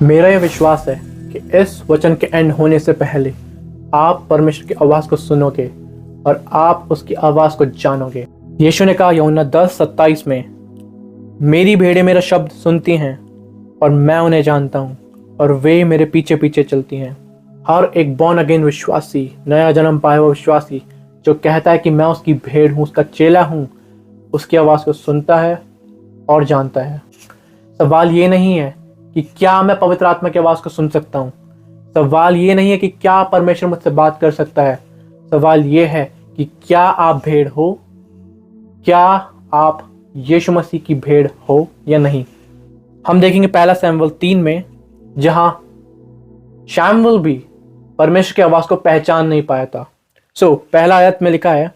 मेरा यह विश्वास है कि इस वचन के एंड होने से पहले आप परमेश्वर की आवाज़ को सुनोगे और आप उसकी आवाज़ को जानोगे। यीशु ने कहा यूहन्ना 10:27 में, मेरी भेड़ें मेरा शब्द सुनती हैं और मैं उन्हें जानता हूँ और वे मेरे पीछे पीछे चलती हैं। हर एक बॉर्न अगेन विश्वासी, नया जन्म पाया हुआ विश्वासी जो कहता है कि मैं उसकी भेड़ हूँ, उसका चेला हूँ, उसकी आवाज़ को सुनता है और जानता है। सवाल ये नहीं है कि क्या मैं पवित्र आत्मा की आवाज़ को सुन सकता हूँ। सवाल ये नहीं है कि क्या परमेश्वर मुझसे बात कर सकता है। सवाल ये है कि क्या आप भेड़ हो, क्या आप यीशु मसीह की भेड़ हो या नहीं। हम देखेंगे पहला शमूएल 3 में, जहां शमूएल भी परमेश्वर की आवाज़ को पहचान नहीं पाया था। पहला आयत में लिखा है,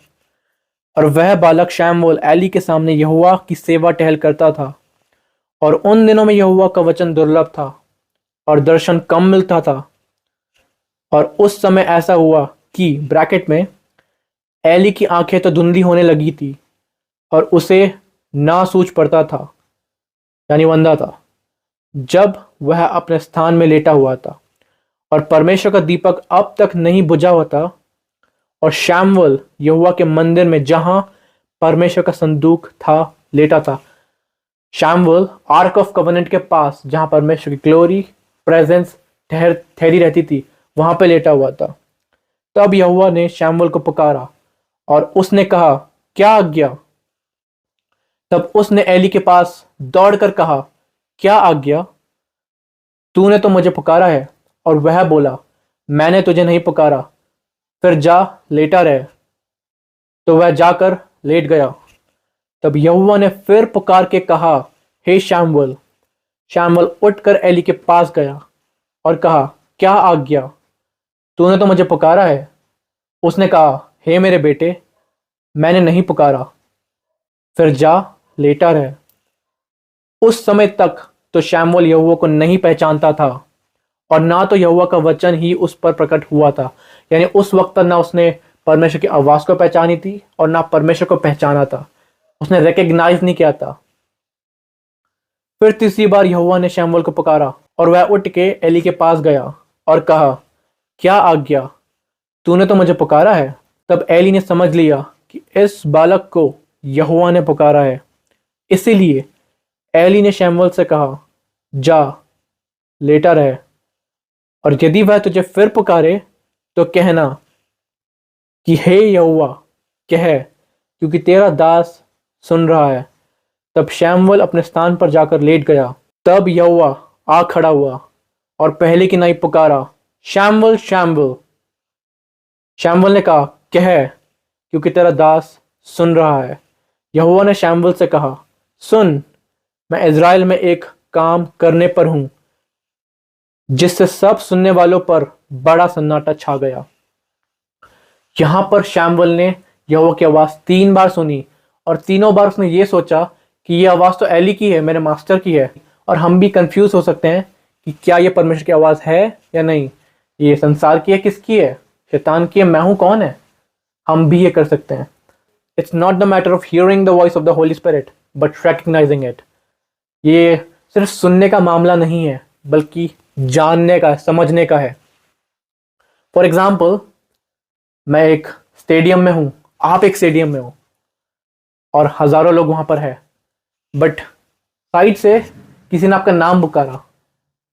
और वह बालक शमूएल एली के सामने यहोवा की सेवा टहल करता था, और उन दिनों में यहोवा का वचन दुर्लभ था और दर्शन कम मिलता था। और उस समय ऐसा हुआ कि ब्रैकेट में एली की आंखें तो धुंधली होने लगी थी और उसे ना सूझ पड़ता था, यानी वो अंधा था, जब वह अपने स्थान में लेटा हुआ था, और परमेश्वर का दीपक अब तक नहीं बुझा हुआ था। और शमूएल यहोवा के मंदिर में जहां परमेश्वर का संदूक था लेटा था। शमूएल आर्क ऑफ कवेनेंट के पास, जहां परमेश्वर की ग्लोरी प्रेजेंस ठहरी रहती थी, वहां पे लेटा हुआ था। तब यहोवा ने शमूएल को पुकारा और उसने कहा, क्या आज्ञा। तब उसने एली के पास दौड़कर कहा, क्या आज्ञा, तूने तो मुझे पुकारा है। और वह बोला, मैंने तुझे नहीं पुकारा, फिर जा लेटा रहे। तो वह जाकर लेट गया। तब यहोवा ने फिर पुकार के कहा, हे शमूएल। शमूएल उठकर एली के पास गया और कहा, क्या आज्ञा, तूने तो मुझे पुकारा है। उसने कहा, हे मेरे बेटे, मैंने नहीं पुकारा, फिर जा लेटा रहे। उस समय तक तो शमूएल यहोवा को नहीं पहचानता था और ना तो यहोवा का वचन ही उस पर प्रकट हुआ था। यानी उस वक्त तक ना उसने परमेश्वर की आवाज़ को पहचानी थी और ना परमेश्वर को पहचाना था, उसने रिकग्नाइज नहीं किया था। फिर तीसरी बार यहोवा ने शमूएल को पुकारा और वह उठ के एली के पास गया और कहा, क्या आज्ञा, तूने तो मुझे पुकारा है। तब एली ने समझ लिया कि इस बालक को यहोवा ने पुकारा है। इसीलिए एली ने शमूएल से कहा, जा लेटा रहे, और यदि वह तुझे फिर पुकारे तो कहना कि हे यहोवा कह, क्योंकि तेरा दास सुन रहा है। तब शमूएल अपने स्थान पर जाकर लेट गया। तब यहोवा आ खड़ा हुआ और पहले की नाई पुकारा, शमूएल शमूएल। शमूएल ने कहा, कह, क्योंकि तेरा दास सुन रहा है। यहोवा ने शमूएल से कहा, सुन, मैं इज़राइल में एक काम करने पर हूं, जिससे सब सुनने वालों पर बड़ा सन्नाटा छा गया। यहां पर शमूएल ने यहोवा की आवाज 3 बार सुनी और तीनों बार उसने ये सोचा कि ये आवाज तो एली की है, मेरे मास्टर की है। और हम भी कंफ्यूज हो सकते हैं कि क्या ये परमेश्वर की आवाज है या नहीं, ये संसार की है, किसकी है, शैतान की है, मैं हूं कौन है। हम भी ये कर सकते हैं। It's not the matter of hearing the voice of the Holy spirit but recognising it. ये सिर्फ सुनने का मामला नहीं है बल्कि जानने का, समझने का है। फॉर एग्जाम्पल, मैं एक स्टेडियम में हूं, आप एक स्टेडियम में हो और हजारों लोग वहां पर है, बट साइड से किसी ने आपका नाम पुकारा।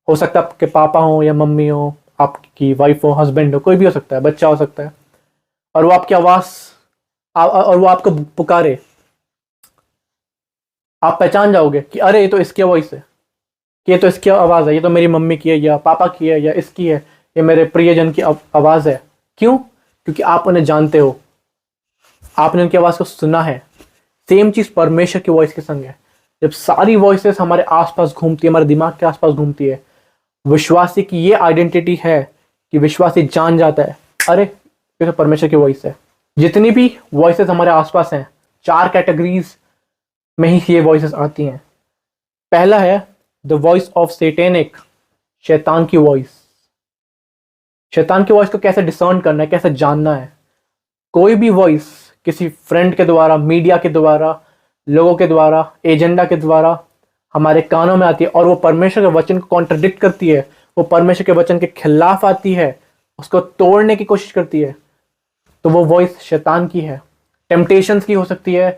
हो सकता है आपके पापा हो या मम्मी हो, आपकी वाइफ हो, हस्बैंड हो, कोई भी हो सकता है, बच्चा हो सकता है, और वो आपकी आवाज और वो आपको पुकारे। आप पहचान जाओगे कि अरे ये तो इसकी वॉइस है, कि ये तो इसकी आवाज़ है, ये तो मेरी मम्मी की है या पापा की है या इसकी है, ये मेरे प्रियजन की आवाज़ है। क्यों? क्योंकि आप उन्हें जानते हो, आपने उनकी आवाज़ को सुना है। सेम चीज़ परमेश्वर की वॉइस के संग है। जब सारी वॉइसेस हमारे आसपास घूमती है, हमारे दिमाग के आसपास घूमती है, विश्वासी की ये आइडेंटिटी है कि विश्वासी जान जाता है, अरे ये तो परमेश्वर की वॉइस है। जितनी भी वॉइसेस हमारे आसपास हैं, 4 कैटेगरीज में ही ये वॉइसेस आती हैं। पहला है द वॉइस ऑफ सैतानिक, शैतान की वॉइस। शैतान की वॉइस को कैसे डिसर्न करना है, कैसे जानना है। कोई भी वॉइस किसी फ्रेंड के द्वारा, मीडिया के द्वारा, लोगों के द्वारा, एजेंडा के द्वारा हमारे कानों में आती है और वो परमेश्वर के वचन को कॉन्ट्रडिक्ट करती है, वो परमेश्वर के वचन के खिलाफ आती है, उसको तोड़ने की कोशिश करती है, तो वो वॉइस शैतान की है। टेम्पटेशंस की हो सकती है,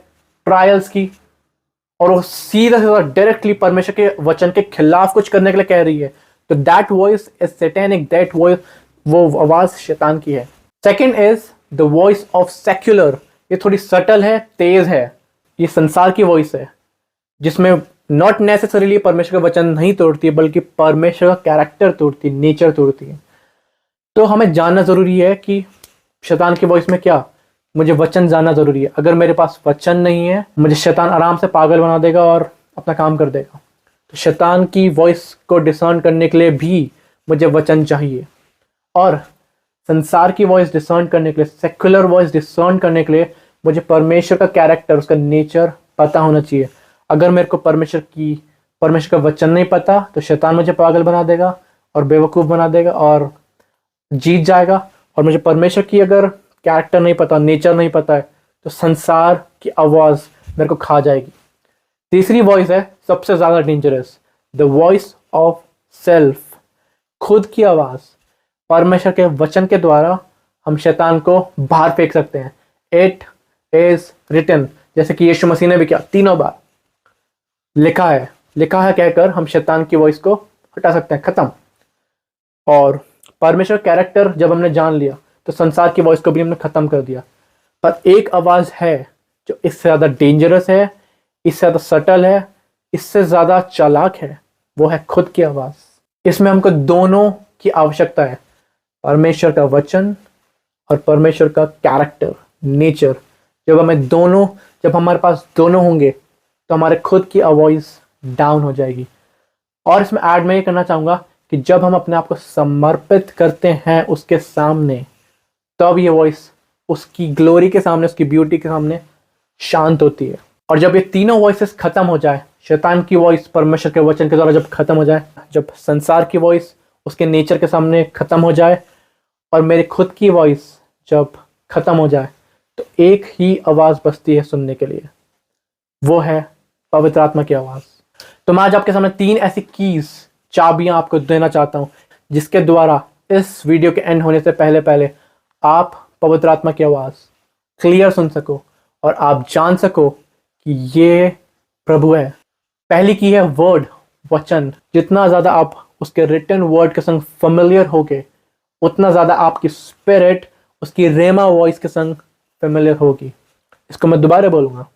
ट्रायल्स की, और वो सीधा सीधा डायरेक्टली परमेश्वर के वचन के खिलाफ कुछ करने के लिए कह रही है, तो that voice is satanic, that voice, वो आवाज शैतान की है। Second is the voice of secular. ये थोड़ी सटल है, तेज है, ये संसार की वॉइस है, जिसमें नॉट नेसेसरीली परमेश्वर का वचन नहीं तोड़ती है, बल्कि परमेश्वर का कैरेक्टर तोड़ती है, नेचर तोड़ती है। तो हमें जानना जरूरी है कि शैतान की वॉइस में क्या, मुझे वचन जानना जरूरी है। अगर मेरे पास वचन नहीं है, मुझे शैतान आराम से पागल बना देगा और अपना काम कर देगा। तो शैतान की वॉइस को डिसर्न करने के लिए भी मुझे वचन चाहिए, और संसार की वॉइस डिसर्न करने के लिए, सेक्युलर वॉइस डिसर्न करने के लिए मुझे परमेश्वर का कैरेक्टर, उसका नेचर पता होना चाहिए। अगर मेरे को परमेश्वर का वचन नहीं पता, तो शैतान मुझे पागल बना देगा और बेवकूफ़ बना देगा और जीत जाएगा। और मुझे परमेश्वर की अगर कैरेक्टर नहीं पता, नेचर नहीं पता है, तो संसार की आवाज़ मेरे को खा जाएगी। तीसरी वॉइस है सबसे ज़्यादा dangerous, the voice of self, खुद की आवाज़। परमेश्वर के वचन के द्वारा हम शैतान को बाहर फेंक सकते हैं। इट इज रिटन, जैसे कि यीशु मसीह ने भी किया, 3 बार लिखा है कहकर हम शैतान की वॉइस को हटा सकते हैं, खत्म। और परमेश्वर कैरेक्टर जब हमने जान लिया, तो संसार की वॉइस को भी हमने खत्म कर दिया। पर एक आवाज है जो इससे ज्यादा डेंजरस है, इससे ज्यादा सटल है, इससे ज्यादा चालाक है, वो है खुद की आवाज। इसमें हमको दोनों की आवश्यकता है, परमेश्वर का वचन और परमेश्वर का कैरेक्टर, नेचर। जब हमारे पास दोनों होंगे, तो हमारे खुद की आवाज डाउन हो जाएगी। और इसमें ऐड मैं ये करना चाहूंगा कि जब हम अपने आप को समर्पित करते हैं उसके सामने, तब ये वॉइस उसकी ग्लोरी के सामने, उसकी ब्यूटी के सामने शांत होती है। और जब ये तीनों वॉइसेस खत्म हो जाए, शैतान की वॉइस परमेश्वर के वचन के द्वारा जब खत्म हो जाए, जब संसार की वॉइस उसके नेचर के सामने खत्म हो जाए, और मेरी खुद की वॉइस जब खत्म हो जाए, तो एक ही आवाज बचती है सुनने के लिए, वो है पवित्र आत्मा की आवाज। तो मैं आज आपके सामने 3 ऐसी कीज, चाबियां आपको देना चाहता हूं, जिसके द्वारा इस वीडियो के एंड होने से पहले पहले आप पवित्र आत्मा की आवाज क्लियर सुन सको और आप जान सको कि ये प्रभु है। पहली की है वर्ड, वचन। जितना ज्यादा आप उसके रिटन वर्ड के संग फेमिलियर होगे, उतना ज्यादा आपकी स्पिरिट उसकी रेमा वॉइस के संग फेमिलियर होगी। इसको मैं दोबारा बोलूंगा,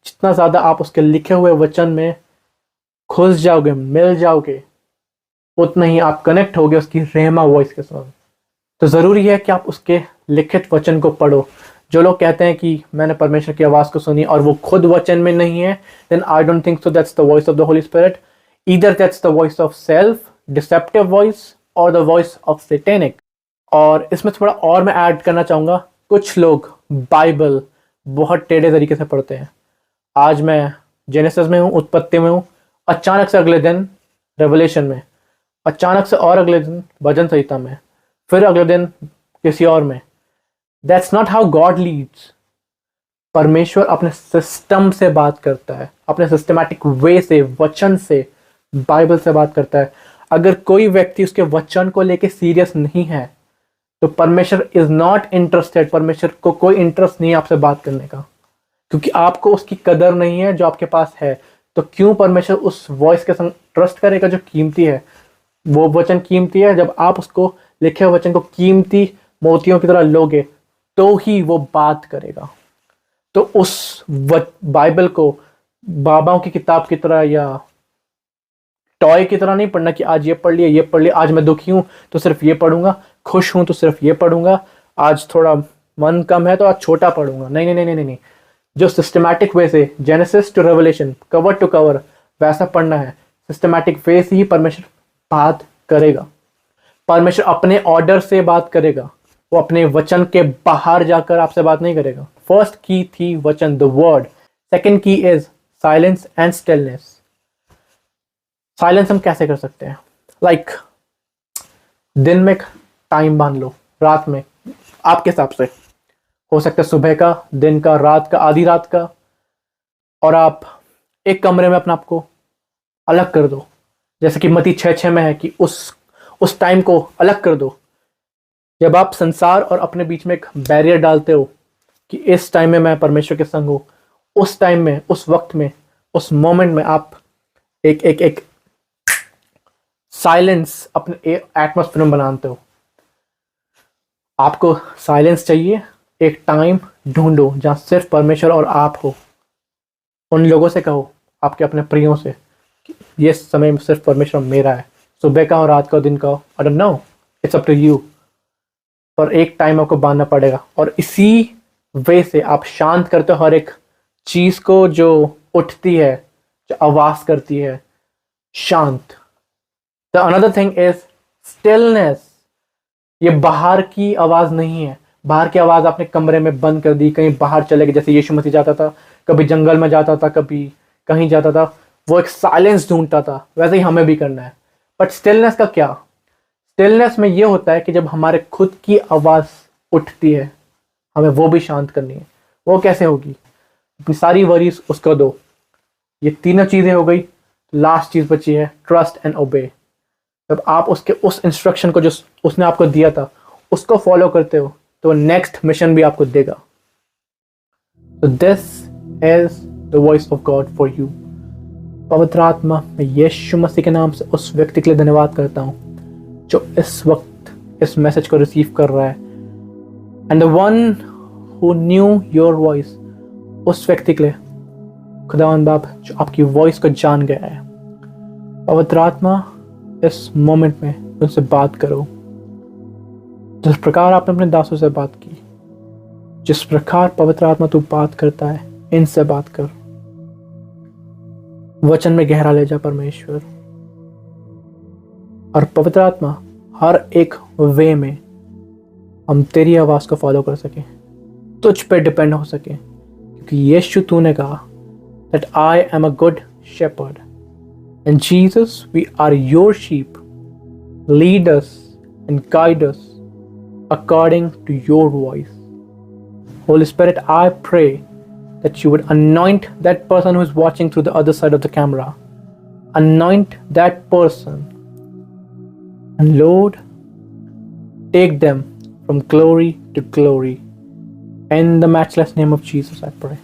जितना ज्यादा आप उसके लिखे हुए वचन में घुस जाओगे, मिल जाओगे, उतना ही आप कनेक्ट होगे उसकी रेमा वॉइस के साथ। तो जरूरी है कि आप उसके लिखित वचन को पढ़ो। जो लोग कहते हैं कि मैंने परमेश्वर की आवाज को सुनी और वो खुद वचन में नहीं है, then I don't think so that's the voice of the Holy Spirit. Either that's the voice of self, deceptive voice, और द वॉइस ऑफ सैटेनिक। और इसमें थोड़ा और मैं ऐड करना चाहूंगा, कुछ लोग बाइबल बहुत टेढ़े तरीके से पढ़ते हैं। आज मैं जेनेसिस में हूँ, उत्पत्ति में हूँ, अचानक से अगले दिन रेवलेशन में, अचानक से और अगले दिन भजन संहिता में, फिर अगले दिन किसी और में। That's not how God leads. परमेश्वर अपने सिस्टम से बात करता है, अपने सिस्टमैटिक वे से, वचन से, बाइबल से बात करता है। अगर कोई व्यक्ति उसके वचन को लेके सीरियस नहीं है, तो परमेश्वर इज नॉट इंटरेस्टेड। परमेश्वर को कोई इंटरेस्ट नहीं है आपसे बात करने का, क्योंकि आपको उसकी कदर नहीं है जो आपके पास है। तो क्यों परमेश्वर उस वॉइस के संग ट्रस्ट करेगा जो कीमती है? वो वचन कीमती है। जब आप उसको लिखे हुए वचन को कीमती मोतियों की तरह लोगे, तो ही वो बात करेगा। तो उस बाइबल को बाबाओं की किताब की तरह या टॉय की तरह नहीं पढ़ना कि आज ये पढ़ लिया, ये पढ़ लिया, आज मैं दुखी हूं तो सिर्फ ये पढ़ूंगा, खुश हूं तो सिर्फ ये पढ़ूंगा, आज थोड़ा मन कम है तो आज छोटा पढ़ूंगा। नहीं नहीं नहीं नहीं नहीं। जो सिस्टमैटिक वे से Genesis to Revelation, cover to cover, वैसा पढ़ना है। सिस्टमैटिक वे से ही परमेश्वर बात करेगा। परमेश्वर अपने ऑर्डर से बात करेगा, वो अपने वचन के बाहर जाकर आपसे बात नहीं करेगा। फर्स्ट की थी वचन, द वर्ड। सेकंड की is silence and stillness. Silence हम कैसे कर सकते हैं? लाइक दिन में टाइम बांध लो, रात में आपके हिसाब से, हो सकता है सुबह का, दिन का, रात का, आधी रात का, और आप एक कमरे में अपने आप को अलग कर दो, जैसे कि मत्ती 6:6 में है कि उस टाइम को अलग कर दो। जब आप संसार और अपने बीच में एक बैरियर डालते हो कि इस टाइम में मैं परमेश्वर के संग हूँ, उस टाइम में, उस वक्त में, उस मोमेंट में आप एक साइलेंस अपने एटमॉस्फेयर में बनाते हो। आपको साइलेंस चाहिए, एक टाइम ढूंढो जहां सिर्फ परमेश्वर और आप हो। उन लोगों से कहो, आपके अपने प्रियों से, कि ये समय में सिर्फ परमेश्वर मेरा है। सुबह का हो, रात का, दिन का हो, I don't know, it's up to you. पर एक टाइम आपको बांधना पड़ेगा, और इसी वे से आप शांत करते हो हर एक चीज को जो उठती है, जो आवाज करती है, शांत। The another thing is stillness. ये बाहर की आवाज नहीं है। बाहर की आवाज आपने कमरे में बंद कर दी, कहीं बाहर चले गए, जैसे यीशु मसीह जाता था, कभी जंगल में जाता था, कभी कहीं जाता था, वो एक साइलेंस ढूंढता था। वैसे ही हमें भी करना है। बट स्टिलनेस का क्या? स्टिलनेस में ये होता है कि जब हमारे खुद की आवाज उठती है, हमें वो भी शांत करनी है। वो कैसे होगी? अपनी सारी वरीज उसको दो। ये तीनों चीजें हो गई। लास्ट चीज बची है ट्रस्ट एंड ओबे। जब आप उसके उस इंस्ट्रक्शन को जो उसने आपको दिया था उसको फॉलो करते हो, तो नेक्स्ट मिशन भी आपको देगा। तो this is the voice of God for you. पवित्र आत्मा, मैं यीशु मसीह के नाम से उस व्यक्ति के लिए धन्यवाद करता हूँ जो इस वक्त इस मैसेज को रिसीव कर रहा है। And the one who knew your voice, उस व्यक्ति के लिए खुदावंद बाप जो आपकी वॉइस को जान गया है, पवित्र आत्मा इस मोमेंट में उनसे बात करो। जिस प्रकार आपने अपने दासों से बात की, जिस प्रकार पवित्र आत्मा तू बात करता है, इनसे बात कर। वचन में गहरा ले जा परमेश्वर। और पवित्र आत्मा, हर एक वे में हम तेरी आवाज को फॉलो कर सके, तुझ पे डिपेंड हो सके, क्योंकि यीशु तूने कहा that I am a good shepherd, and Jesus, we are your sheep. Lead us and guide us according to your voice. Holy Spirit, I pray that you would anoint that person who is watching through the other side of the camera. Anoint that person. And Lord, take them from glory to glory. In the matchless name of Jesus, I pray.